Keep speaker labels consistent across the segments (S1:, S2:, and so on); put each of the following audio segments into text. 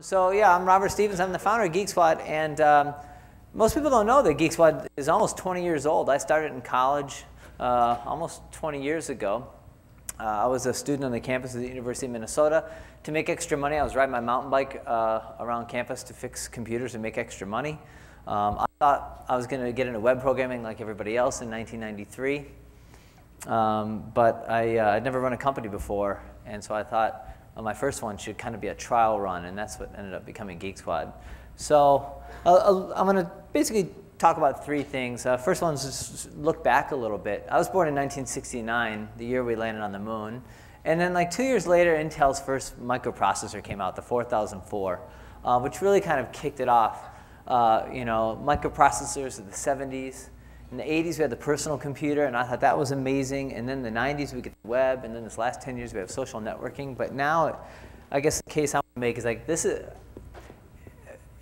S1: So yeah, I'm Robert Stevens. I'm the founder of Geek Squad, and most people don't know that Geek Squad is almost 20 years old. I started in college almost 20 years ago. I was a student on the campus of the University of Minnesota. To make extra money, I was riding my mountain bike around campus to fix computers and make extra money. I thought I was going to get into web programming like everybody else in 1993, but I'd never run a company before, and so I thought my first one should kind of be a trial run, and that's what ended up becoming Geek Squad. So I'm going to basically talk about three things. First one is just look back a little bit. I was born in 1969, the year we landed on the moon. And then like 2 years later, Intel's first microprocessor came out, the 4004, which really kind of kicked it off. You know, microprocessors in the 70s. In the 80s, we had the personal computer, and I thought that was amazing. And then in the 90s, we get the web. And then this last 10 years, we have social networking. But now, I guess the case I want to make is like this is,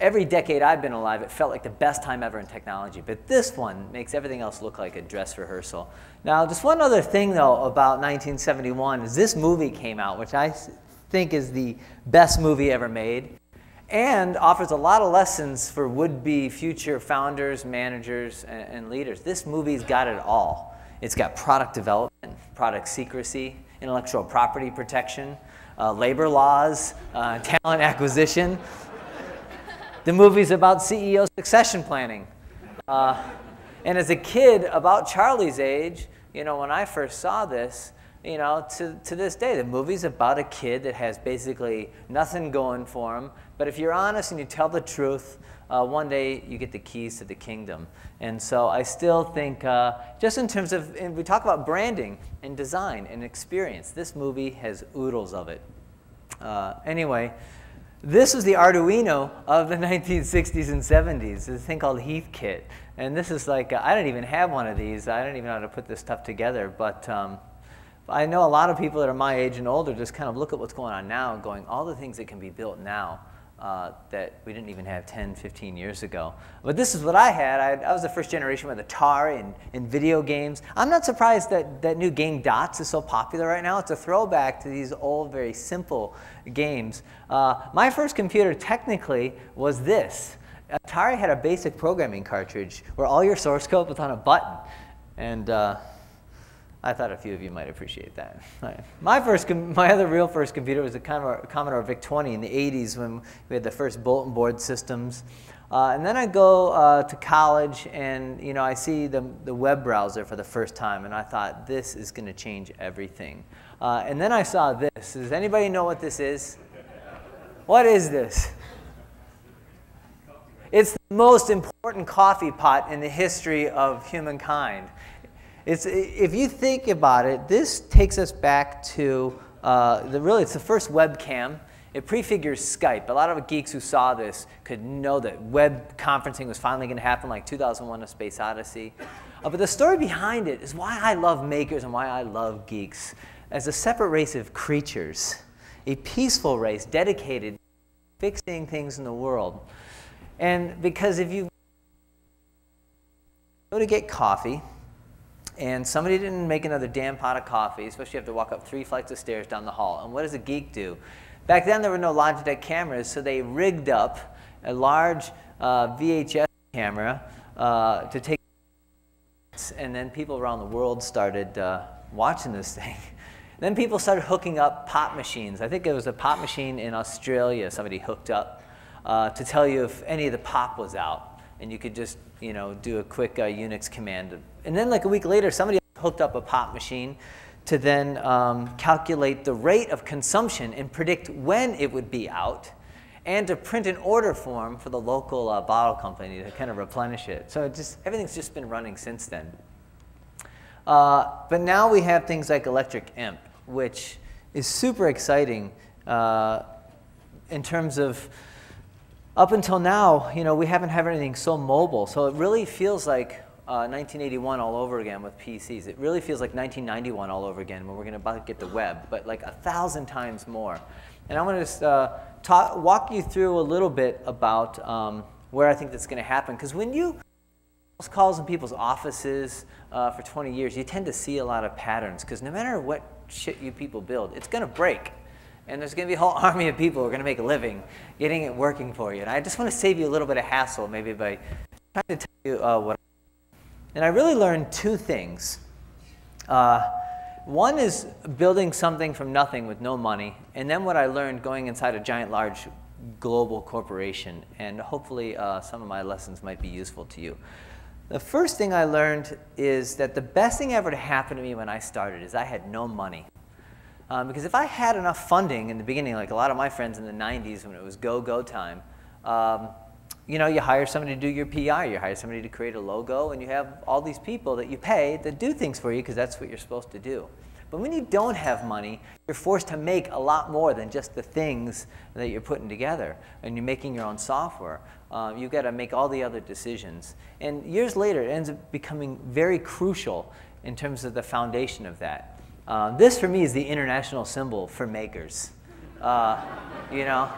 S1: every decade I've been alive, it felt like the best time ever in technology. But this one makes everything else look like a dress rehearsal. Now, just one other thing, though, about 1971 is this movie came out, which I think is the best movie ever made, and offers a lot of lessons for would-be future founders, managers, and leaders. This movie's got it all. It's got product development, product secrecy, intellectual property protection, labor laws, talent acquisition. The movie's about CEO succession planning. And as a kid about Charlie's age, you know, when I first saw this, you know, to this day, the movie's about a kid that has basically nothing going for him. But if you're honest and you tell the truth, one day you get the keys to the kingdom. And so I still think, just in terms of, and we talk about branding and design and experience, this movie has oodles of it. Anyway, this was the Arduino of the 1960s and 70s, this thing called Heathkit. And this is like, I don't even have one of these. I don't even know how to put this stuff together. But I know a lot of people that are my age and older just kind of look at what's going on now and going, all the things that can be built now that we didn't even have 10, 15 years ago. But this is what I had. I was the first generation with Atari and video games. I'm not surprised that new game Dots is so popular right now. It's a throwback to these old, very simple games. My first computer technically was this. Atari had a basic programming cartridge where all your source code was on a button. And I thought a few of you might appreciate that. My other real first computer was a Commodore VIC-20 in the 80s when we had the first bulletin board systems. And then I go to college, and you know, I see the web browser for the first time, and I thought, this is going to change everything. And then I saw this. Does anybody know what this is? What is this? It's the most important coffee pot in the history of humankind. If you think about it, this takes us back to, it's the first webcam. It prefigures Skype. A lot of geeks who saw this could know that web conferencing was finally going to happen, like 2001: A Space Odyssey. But the story behind it is why I love makers and why I love geeks. As a separate race of creatures, a peaceful race dedicated to fixing things in the world. And because if you go to get coffee, and somebody didn't make another damn pot of coffee, especially if you have to walk up 3 flights of stairs down the hall. And what does a geek do? Back then, there were no Logitech cameras, so they rigged up a large VHS camera to take, and then people around the world started watching this thing. Then people started hooking up pop machines. I think it was a pop machine in Australia somebody hooked up to tell you if any of the pop was out. And you could just, you know, do a quick Unix command. And then like a week later, somebody hooked up a pop machine to then calculate the rate of consumption and predict when it would be out, and to print an order form for the local bottle company to kind of replenish it. So everything's just been running since then. But now we have things like Electric Imp, which is super exciting in terms of, up until now, you know, we haven't had anything so mobile. So it really feels like 1981 all over again with PCs. It really feels like 1991 all over again when we're going to get the web, but like 1,000 times more. And I want to just walk you through a little bit about where I think that's going to happen. Because when you calls in people's offices for 20 years, you tend to see a lot of patterns. Because no matter what shit you people build, it's going to break. And there's going to be a whole army of people who are going to make a living getting it working for you. And I just want to save you a little bit of hassle, maybe by trying to tell you what. And I really learned two things. One is building something from nothing with no money, and then what I learned going inside a giant, large global corporation. And hopefully some of my lessons might be useful to you. The first thing I learned is that the best thing ever to happen to me when I started is I had no money. Because if I had enough funding in the beginning, like a lot of my friends in the 90s when it was go time, you know, you hire somebody to do your PR, you hire somebody to create a logo, and you have all these people that you pay that do things for you because that's what you're supposed to do. But when you don't have money, you're forced to make a lot more than just the things that you're putting together. And you're making your own software. You've got to make all the other decisions. And years later, it ends up becoming very crucial in terms of the foundation of that. This, for me, is the international symbol for makers. You know,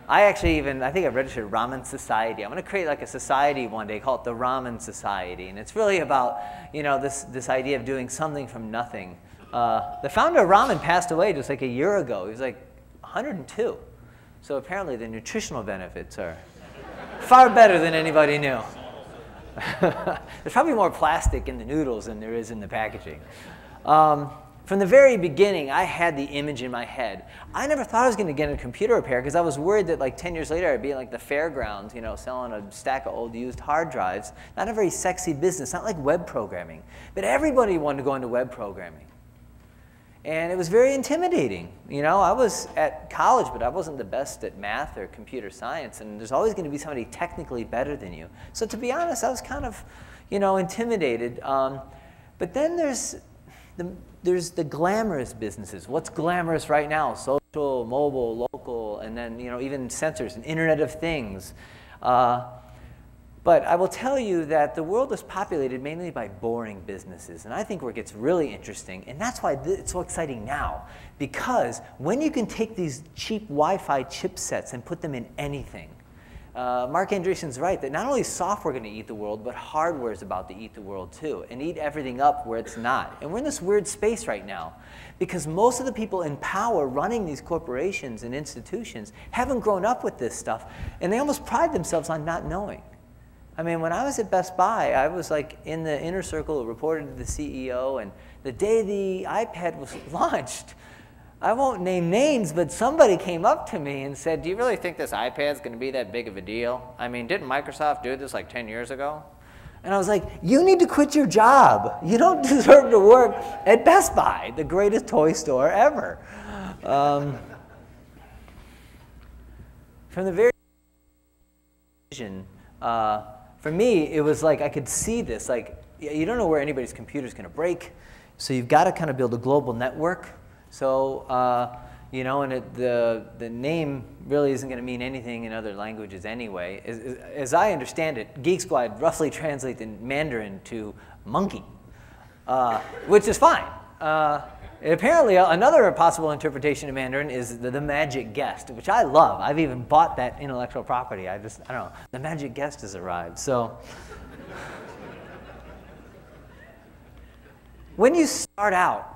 S1: I think I registered Ramen Society. I'm going to create like a society one day, call it the Ramen Society. And it's really about, you know, this idea of doing something from nothing. The founder of ramen passed away just like a year ago. He was like 102. So apparently the nutritional benefits are far better than anybody knew. There's probably more plastic in the noodles than there is in the packaging. From the very beginning, I had the image in my head. I never thought I was going to get a computer repair because I was worried that like 10 years later I'd be in like the fairgrounds, you know, selling a stack of old used hard drives. Not a very sexy business, not like web programming. But everybody wanted to go into web programming. And it was very intimidating. You know, I was at college, but I wasn't the best at math or computer science. And there's always going to be somebody technically better than you. So to be honest, I was kind of, you know, intimidated. But then there's the glamorous businesses. What's glamorous right now? Social, mobile, local, and then, you know, even sensors and Internet of Things. But I will tell you that the world is populated mainly by boring businesses. And I think where it gets really interesting, and that's why it's so exciting now, because when you can take these cheap Wi-Fi chipsets and put them in anything, Mark Andreessen's right that not only is software going to eat the world, but hardware is about to eat the world too, and eat everything up where it's not. And we're in this weird space right now, because most of the people in power running these corporations and institutions haven't grown up with this stuff, and they almost pride themselves on not knowing. I mean, when I was at Best Buy, I was like in the inner circle who reported to the CEO, and the day the iPad was launched, I won't name names, but somebody came up to me and said, "Do you really think this iPad's going to be that big of a deal? I mean, didn't Microsoft do this like 10 years ago?" And I was like, "You need to quit your job. You don't deserve to work at Best Buy, the greatest toy store ever." From the very vision, for me, it was like I could see this. Like, you don't know where anybody's computer's going to break, so you've got to kind of build a global network. So, you know, and the name really isn't going to mean anything in other languages anyway. As I understand it, Geek Squad roughly translates in Mandarin to monkey, which is fine. Apparently, another possible interpretation of Mandarin is the magic guest, which I love. I've even bought that intellectual property. I don't know. The magic guest has arrived. So when you start out,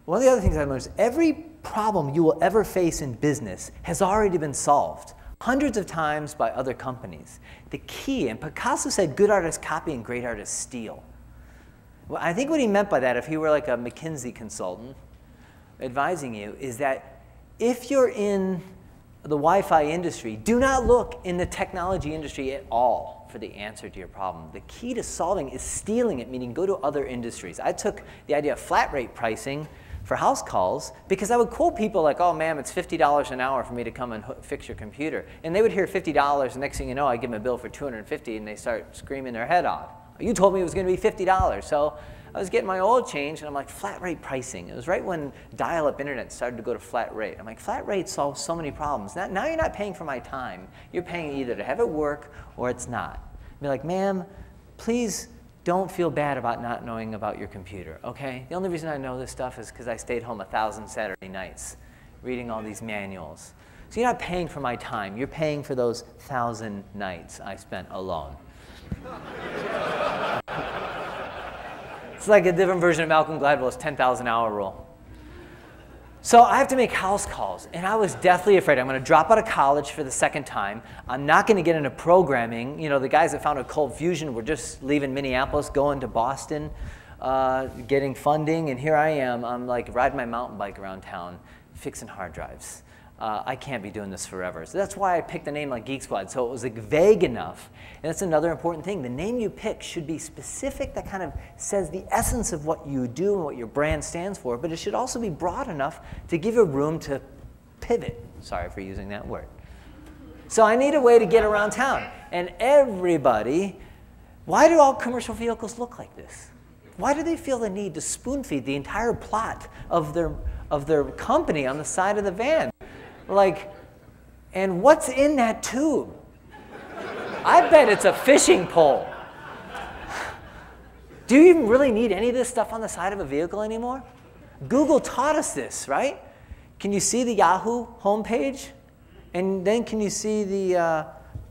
S1: one of the other things I learned is every problem you will ever face in business has already been solved hundreds of times by other companies. The key, and Picasso said, good artists copy and great artists steal. Well, I think what he meant by that, if he were like a McKinsey consultant advising you, is that if you're in the Wi-Fi industry, do not look in the technology industry at all for the answer to your problem. The key to solving is stealing it, meaning go to other industries. I took the idea of flat rate pricing for house calls because I would quote people like, "Oh, ma'am, it's $50 an hour for me to come and fix your computer." And they would hear $50, and next thing you know, I give them a bill for $250, and they start screaming their head off. "You told me it was going to be $50. So I was getting my oil change, and I'm like, flat rate pricing. It was right when dial-up internet started to go to flat rate. I'm like, flat rate solves so many problems. Now you're not paying for my time. You're paying either to have it work or it's not. I'd be like, "Ma'am, please don't feel bad about not knowing about your computer, okay? The only reason I know this stuff is because I stayed home 1,000 Saturday nights reading all these manuals. So you're not paying for my time. You're paying for those 1,000 nights I spent alone." It's like a different version of Malcolm Gladwell's 10,000 hour rule. So I have to make house calls, and I was deathly afraid. I'm going to drop out of college for the second time. I'm not going to get into programming. You know, the guys that founded Cold Fusion were just leaving Minneapolis, going to Boston, getting funding, and here I am. I'm like riding my mountain bike around town, fixing hard drives. I can't be doing this forever. So that's why I picked a name like Geek Squad. So it was like vague enough. And that's another important thing. The name you pick should be specific, that kind of says the essence of what you do and what your brand stands for, but it should also be broad enough to give you room to pivot. Sorry for using that word. So I need a way to get around town. And everybody, why do all commercial vehicles look like this? Why do they feel the need to spoon feed the entire plot of their company on the side of the van? Like, and what's in that tube? I bet it's a fishing pole. Do you even really need any of this stuff on the side of a vehicle anymore? Google taught us this, right? Can you see the Yahoo homepage? And then can you see the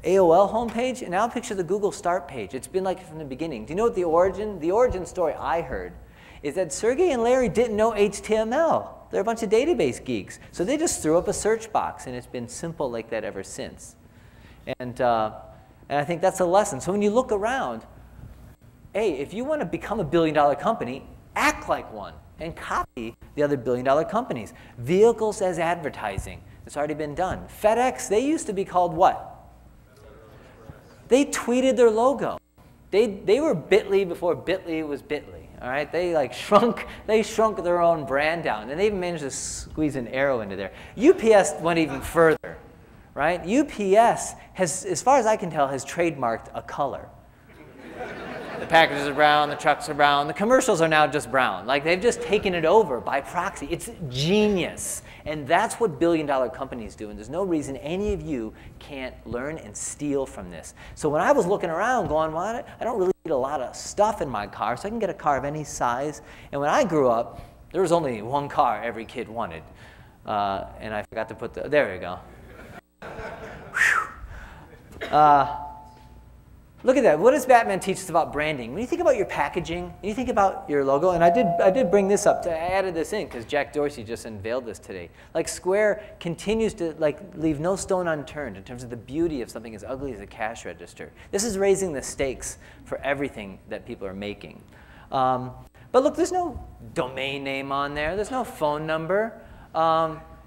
S1: AOL homepage? And now picture the Google start page. It's been like it from the beginning. Do you know what the origin story I heard is that Sergey and Larry didn't know HTML. They're a bunch of database geeks. So they just threw up a search box, and it's been simple like that ever since. And I think that's a lesson. So when you look around, hey, if you want to become a billion-dollar company, act like one and copy the other billion-dollar companies. Vehicles as advertising. It's already been done. FedEx, they used to be called what? They tweeted their logo. They were Bitly before Bitly was Bitly. All right, they like shrunk their own brand down, and they even managed to squeeze an arrow into there. UPS went even further, right? UPS has, as far as I can tell, has trademarked a color. The packages are brown, the trucks are brown, the commercials are now just brown. Like they've just taken it over by proxy. It's genius. And that's what billion-dollar companies do. And there's no reason any of you can't learn and steal from this. So when I was looking around going, well, I don't really need a lot of stuff in my car, so I can get a car of any size. And when I grew up, there was only one car every kid wanted. And I forgot to put the, there we go. Look at that. What does Batman teach us about branding? When you think about your packaging, when you think about your logo, and I did bring this up. I added this in because Jack Dorsey just unveiled this today. Like Square continues to like leave no stone unturned in terms of the beauty of something as ugly as a cash register. This is raising the stakes for everything that people are making. But look, there's no domain name on there. There's no phone number.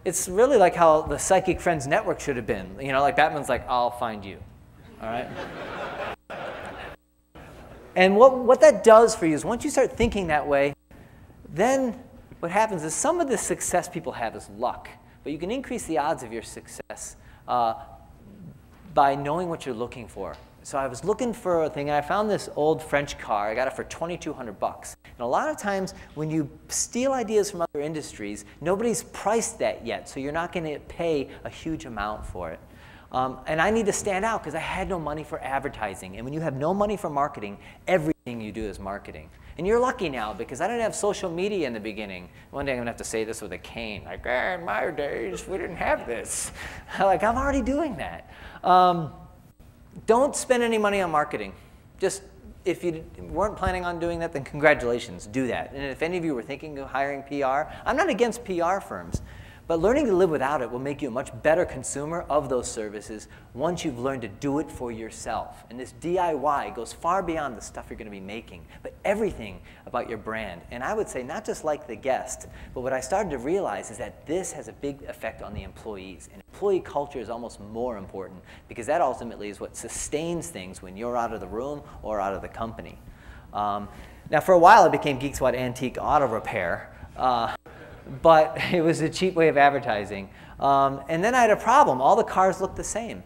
S1: It's really like how the Psychic Friends Network should have been. You know, like Batman's like, I'll find you. All right? And what that does for you is once you start thinking that way, then what happens is some of the success people have is luck. But you can increase the odds of your success by knowing what you're looking for. So I was looking for a thing, and I found this old French car. I got it for $2,200. And a lot of times when you steal ideas from other industries, nobody's priced that yet. So you're not going to pay a huge amount for it. And I need to stand out because I had no money for advertising. And when you have no money for marketing, everything you do is marketing. And you're lucky now because I didn't have social media in the beginning. One day I'm going to have to say this with a cane. Like, in my days, we didn't have this. Like, I'm already doing that. Don't spend any money on marketing. Just, if you weren't planning on doing that, then congratulations, do that. And if any of you were thinking of hiring PR, I'm not against PR firms. But learning to live without it will make you a much better consumer of those services once you've learned to do it for yourself. And this DIY goes far beyond the stuff you're going to be making, but everything about your brand. And I would say not just like the guest, but what I started to realize is that this has a big effect on the employees. And employee culture is almost more important because that ultimately is what sustains things when you're out of the room or out of the company. Now, for a while, it became Geek Squad Antique Auto Repair. But it was a cheap way of advertising. And then I had a problem. All the cars looked the same.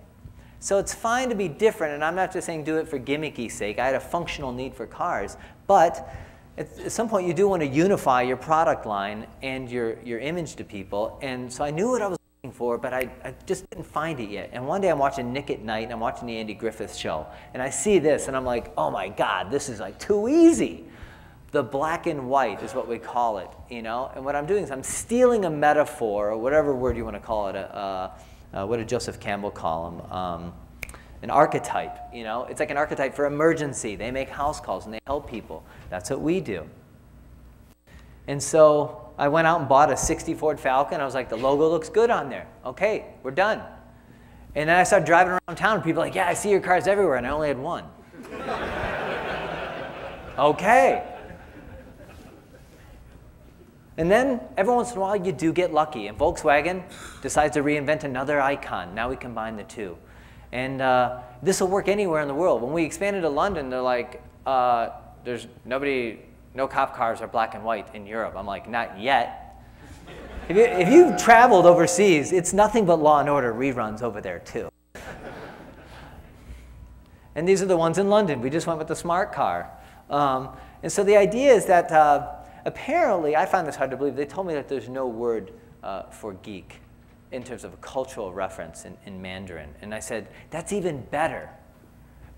S1: So it's fine to be different, and I'm not just saying do it for gimmicky sake. I had a functional need for cars. But at some point, you do want to unify your product line and your image to people. And so I knew what I was looking for, but I just didn't find it yet. And one day, I'm watching Nick at Night, and I'm watching the Andy Griffith Show. And I see this, and I'm like, oh, my God, this is like too easy. The black and white is what we call it, you know? And what I'm doing is I'm stealing a metaphor, or whatever word you want to call it. What did Joseph Campbell call him? An archetype, you know? It's like an archetype for emergency. They make house calls and they help people. That's what we do. And so I went out and bought a '60 Ford Falcon. I was like, the logo looks good on there. Okay, we're done. And then I started driving around town, and people were like, yeah, I see your cars everywhere, and I only had one. Okay. And then every once in a while you do get lucky, and Volkswagen decides to reinvent another icon. Now we combine the two. And this will work anywhere in the world. When we expanded to London, they're like, there's no cop cars are black and white in Europe. I'm like, not yet. If you've traveled overseas, it's nothing but Law and Order reruns over there too. And these are the ones in London. We just went with the smart car. And so the idea is that apparently, I find this hard to believe, they told me that there's no word for geek in terms of a cultural reference in Mandarin. And I said, that's even better.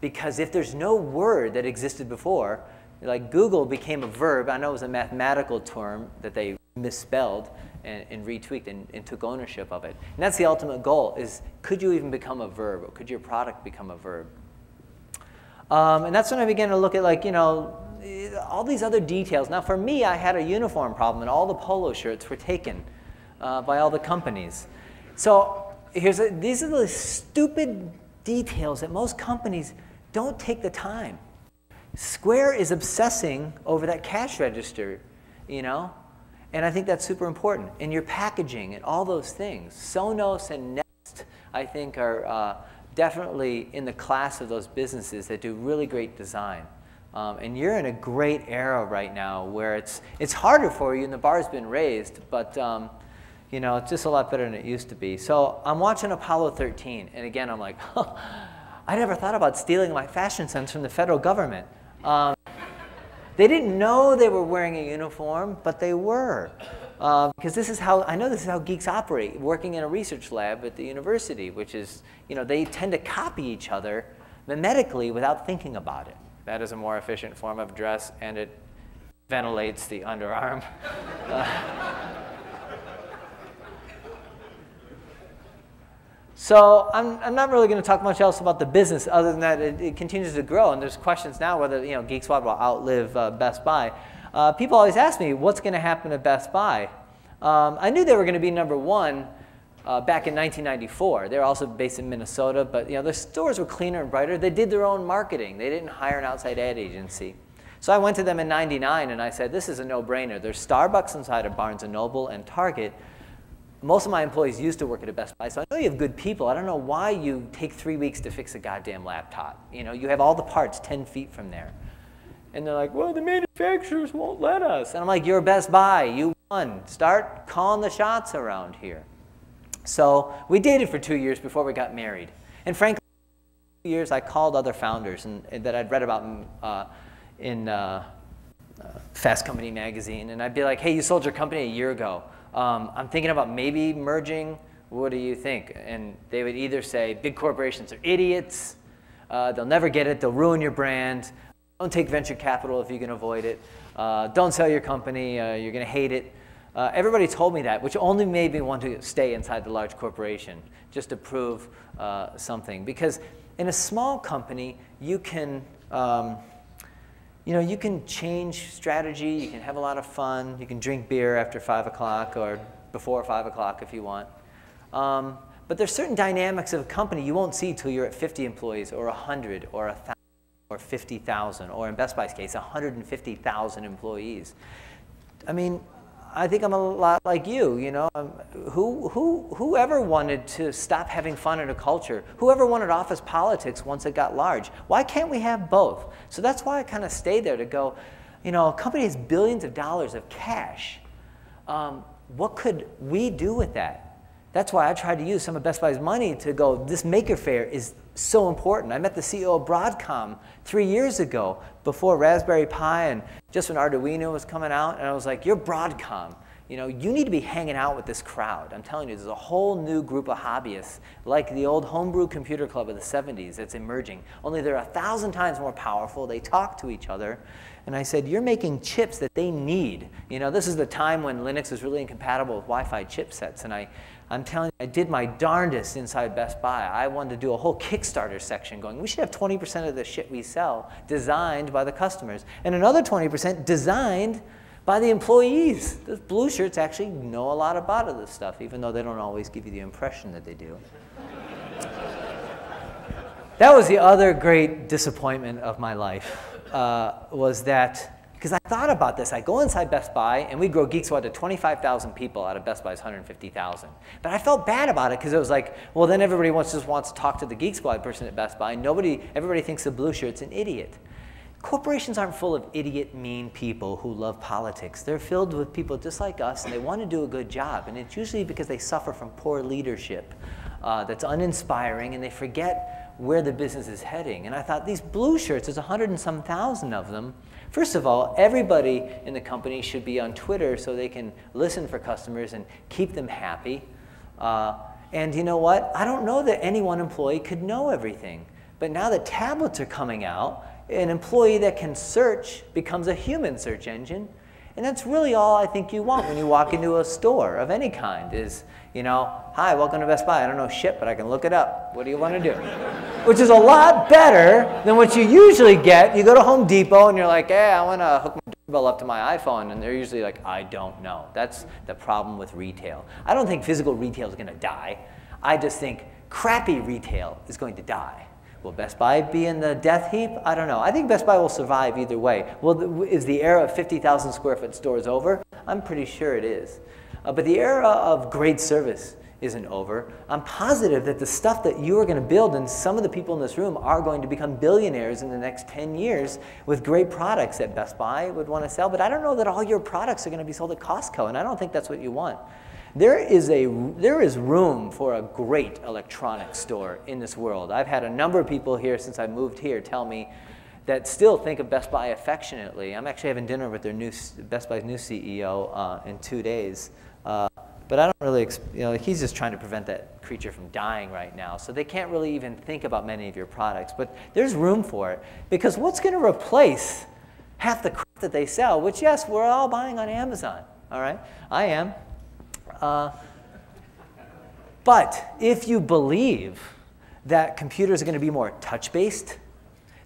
S1: Because if there's no word that existed before, like Google became a verb. I know it was a mathematical term that they misspelled and retweaked and took ownership of it. And that's the ultimate goal, is could you even become a verb? Or could your product become a verb? And that's when I began to look at, like, you know, all these other details. Now, for me, I had a uniform problem, and all the polo shirts were taken by all the companies. So these are the stupid details that most companies don't take the time. Square is obsessing over that cash register, you know? And I think that's super important. And your packaging and all those things. Sonos and Nest, I think, are definitely in the class of those businesses that do really great design. And you're in a great era right now where it's harder for you and the bar's been raised, but you know, it's just a lot better than it used to be. So I'm watching Apollo 13, and again, I'm like, oh, I never thought about stealing my fashion sense from the federal government. They didn't know they were wearing a uniform, but they were. Because this is how, I know this is how geeks operate, working in a research lab at the university, which is, you know, they tend to copy each other mimetically without thinking about it. That is a more efficient form of dress, and it ventilates the underarm. So I'm not really going to talk much else about the business other than that it continues to grow, and there's questions now whether, you know, Geek Squad will outlive Best Buy. People always ask me, what's going to happen at Best Buy? I knew they were going to be #1 back in 1994. They were also based in Minnesota, but, you know, their stores were cleaner and brighter. They did their own marketing. They didn't hire an outside ad agency. So I went to them in '99 and I said, this is a no-brainer. There's Starbucks inside of Barnes & Noble and Target. Most of my employees used to work at a Best Buy, so I know you have good people. I don't know why you take 3 weeks to fix a goddamn laptop. You know, you have all the parts 10 feet from there. And they're like, well, the manufacturers won't let us. And I'm like, you're Best Buy. You won. Start calling the shots around here. So we dated for 2 years before we got married. And frankly, for 2 years I called other founders and that I'd read about in Fast Company magazine. And I'd be like, hey, you sold your company a year ago. I'm thinking about maybe merging. What do you think? And they would either say, big corporations are idiots. They'll never get it. They'll ruin your brand. Don't take venture capital if you can avoid it. Don't sell your company. You're going to hate it. Everybody told me that, which only made me want to stay inside the large corporation, just to prove something. Because in a small company, you can, you know, you can change strategy. You can have a lot of fun. You can drink beer after 5 o'clock or before 5 o'clock if you want. But there's certain dynamics of a company you won't see till you're at 50 employees or 100 or 1,000 or 50,000, or in Best Buy's case, 150,000 employees. I mean, I think I'm a lot like you know. Whoever wanted to stop having fun in a culture, whoever wanted office politics once it got large, why can't we have both? So that's why I kind of stayed there to go, you know, a company has billions of dollars of cash. What could we do with that? That's why I tried to use some of Best Buy's money to go, this Maker Faire is so important. I met the CEO of Broadcom 3 years ago before Raspberry Pi and just when Arduino was coming out. And I was like, you're Broadcom. You know, you need to be hanging out with this crowd. I'm telling you, there's a whole new group of hobbyists, like the old homebrew computer club of the 70s that's emerging. Only they're 1,000 times more powerful. They talk to each other. And I said, you're making chips that they need. You know, this is the time when Linux was really incompatible with Wi-Fi chipsets. And I'm telling you, I did my darndest inside Best Buy. I wanted to do a whole Kickstarter section going, we should have 20% of the shit we sell designed by the customers. And another 20% designed by the employees. The blue shirts actually know a lot about this stuff, even though they don't always give you the impression that they do. That was the other great disappointment of my life, was that, because I thought about this. I go inside Best Buy, and we grow Geek Squad to 25,000 people out of Best Buy's 150,000. But I felt bad about it, because it was like, well, then everybody just wants to talk to the Geek Squad person at Best Buy. Everybody thinks the blue shirt's an idiot. Corporations aren't full of idiot, mean people who love politics. They're filled with people just like us, and they want to do a good job. And it's usually because they suffer from poor leadership that's uninspiring, and they forget where the business is heading. And I thought, these blue shirts, there's 100 and some thousand of them. First of all, everybody in the company should be on Twitter so they can listen for customers and keep them happy. And you know what? I don't know that any one employee could know everything. But now that tablets are coming out, an employee that can search becomes a human search engine. And that's really all I think you want when you walk into a store of any kind is, you know, hi, welcome to Best Buy. I don't know shit, but I can look it up. What do you want to do? Which is a lot better than what you usually get. You go to Home Depot and you're like, hey, I want to hook my doorbell up to my iPhone. And they're usually like, I don't know. That's the problem with retail. I don't think physical retail is going to die. I just think crappy retail is going to die. Will Best Buy be in the death heap? I don't know. I think Best Buy will survive either way. Well, is the era of 50,000 square foot stores over? I'm pretty sure it is. But the era of great service isn't over. I'm positive that the stuff that you are going to build, and some of the people in this room are going to become billionaires in the next 10 years with great products that Best Buy would want to sell. But I don't know that all your products are going to be sold at Costco, and I don't think that's what you want. There is room for a great electronics store in this world. I've had a number of people here since I moved here tell me that still think of Best Buy affectionately. I'm actually having dinner with their Best Buy's new CEO in 2 days. But I don't really, he's just trying to prevent that creature from dying right now. So they can't really even think about many of your products. But there's room for it. Because what's going to replace half the crap that they sell, which, yes, we're all buying on Amazon. All right? I am. But if you believe that computers are going to be more touch-based,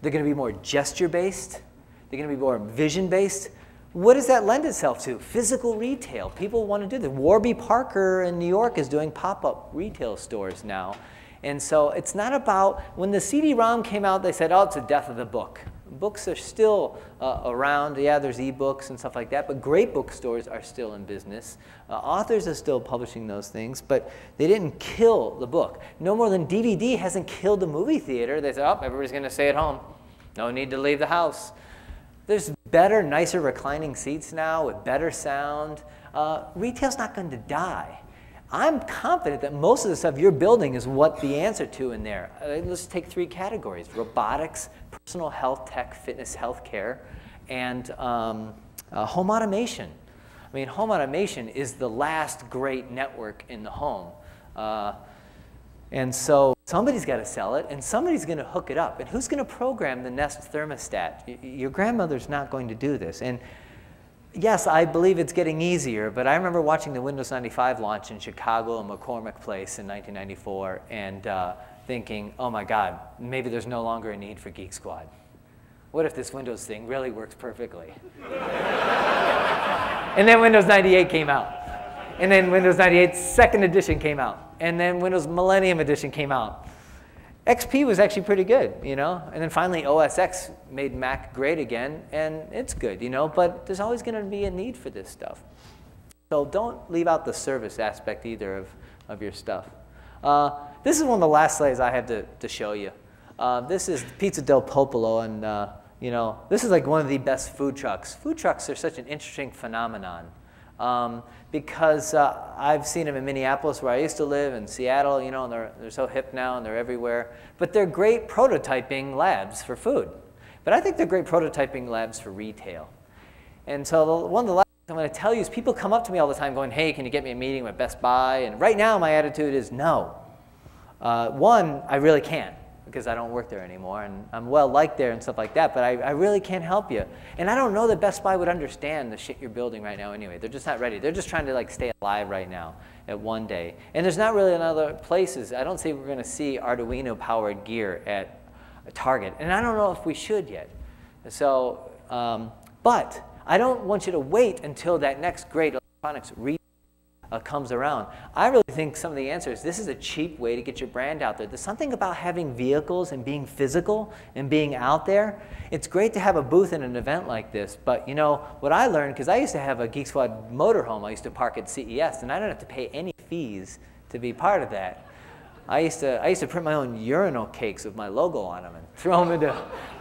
S1: they're going to be more gesture-based, they're going to be more vision-based, what does that lend itself to? Physical retail. People want to do that. Warby Parker in New York is doing pop-up retail stores now. And so it's not about, when the CD-ROM came out, they said, oh, it's the death of the book. Books are still around. Yeah, there's e-books and stuff like that, but great bookstores are still in business. Authors are still publishing those things, but they didn't kill the book. No more than DVD hasn't killed the movie theater. They said, oh, everybody's going to stay at home. No need to leave the house. There's better, nicer reclining seats now with better sound. Retail's not going to die. I'm confident that most of the stuff you're building is what the answer to in there. Let's take 3 categories: robotics, personal health tech, fitness, healthcare, and home automation. I mean, home automation is the last great network in the home. And so somebody's got to sell it, and somebody's going to hook it up. And who's going to program the Nest thermostat? Your grandmother's not going to do this. And yes, I believe it's getting easier, but I remember watching the Windows 95 launch in Chicago and McCormick Place in 1994 and thinking, oh my God, maybe there's no longer a need for Geek Squad. What if this Windows thing really works perfectly? And then Windows 98 came out. And then Windows 98 second edition came out. And then Windows Millennium Edition came out. XP was actually pretty good, you know? And then finally OS X made Mac great again, and it's good, you know? But there's always going to be a need for this stuff. So don't leave out the service aspect either of your stuff. This is one of the last slides I have to show you. This is Pizza del Popolo, and you know, this is like one of the best food trucks. Food trucks are such an interesting phenomenon. Because I've seen them in Minneapolis, where I used to live, in Seattle, you know, and they're so hip now and they're everywhere. But they're great prototyping labs for food. But I think they're great prototyping labs for retail. And so one of the last things I'm going to tell you is people come up to me all the time going, hey, can you get me a meeting with Best Buy? And right now my attitude is no. One, I really can't, because I don't work there anymore, and I'm well liked there and stuff like that, but I really can't help you. And I don't know that Best Buy would understand the shit you're building right now anyway. They're just not ready. They're just trying to like stay alive right now at one day. And there's not really in other places. I don't think we're going to see Arduino-powered gear at Target, and I don't know if we should yet. So, but I don't want you to wait until that next great electronics comes around. I really think some of the answers, this is a cheap way to get your brand out there. There's something about having vehicles and being physical and being out there. It's great to have a booth in an event like this, but you know, what I learned, because I used to have a Geek Squad motorhome I used to park at CES, and I don't have to pay any fees to be part of that. I used to print my own urinal cakes with my logo on them and throw them into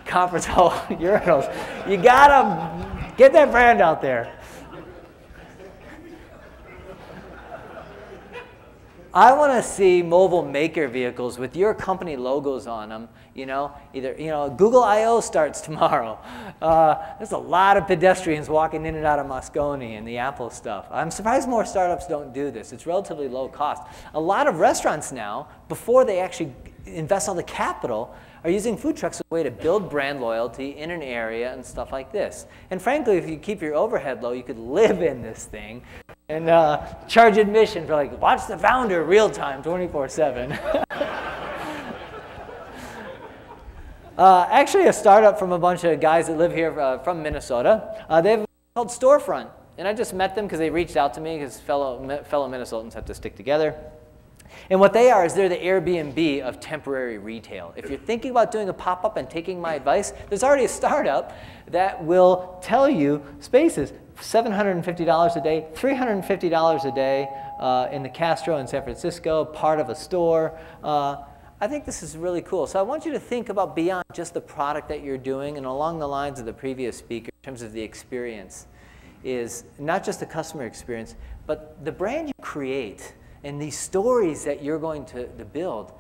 S1: conference hall urinals. You gotta get that brand out there. I want to see mobile maker vehicles with your company logos on them. You know, Google I/O starts tomorrow. There's a lot of pedestrians walking in and out of Moscone and the Apple stuff. I'm surprised more startups don't do this. It's relatively low cost. A lot of restaurants now, before they actually invest all the capital, are using food trucks as a way to build brand loyalty in an area and stuff like this. And frankly, if you keep your overhead low, you could live in this thing and charge admission for like, watch the founder real time, 24/7. Actually, a startup from a bunch of guys that live here from Minnesota, they've called Storefront. And I just met them because they reached out to me because fellow Minnesotans have to stick together. And what they are is they're the Airbnb of temporary retail. If you're thinking about doing a pop-up and taking my advice, there's already a startup that will tell you spaces, $750 a day, $350 a day in the Castro in San Francisco, part of a store. I think this is really cool. So I want you to think about beyond just the product that you're doing, and along the lines of the previous speaker in terms of the experience is not just the customer experience, but the brand you create. And these stories that you're going to build,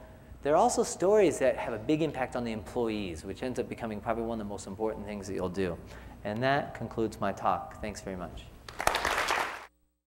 S1: they're also stories that have a big impact on the employees, which ends up becoming probably one of the most important things that you'll do. And that concludes my talk. Thanks very much.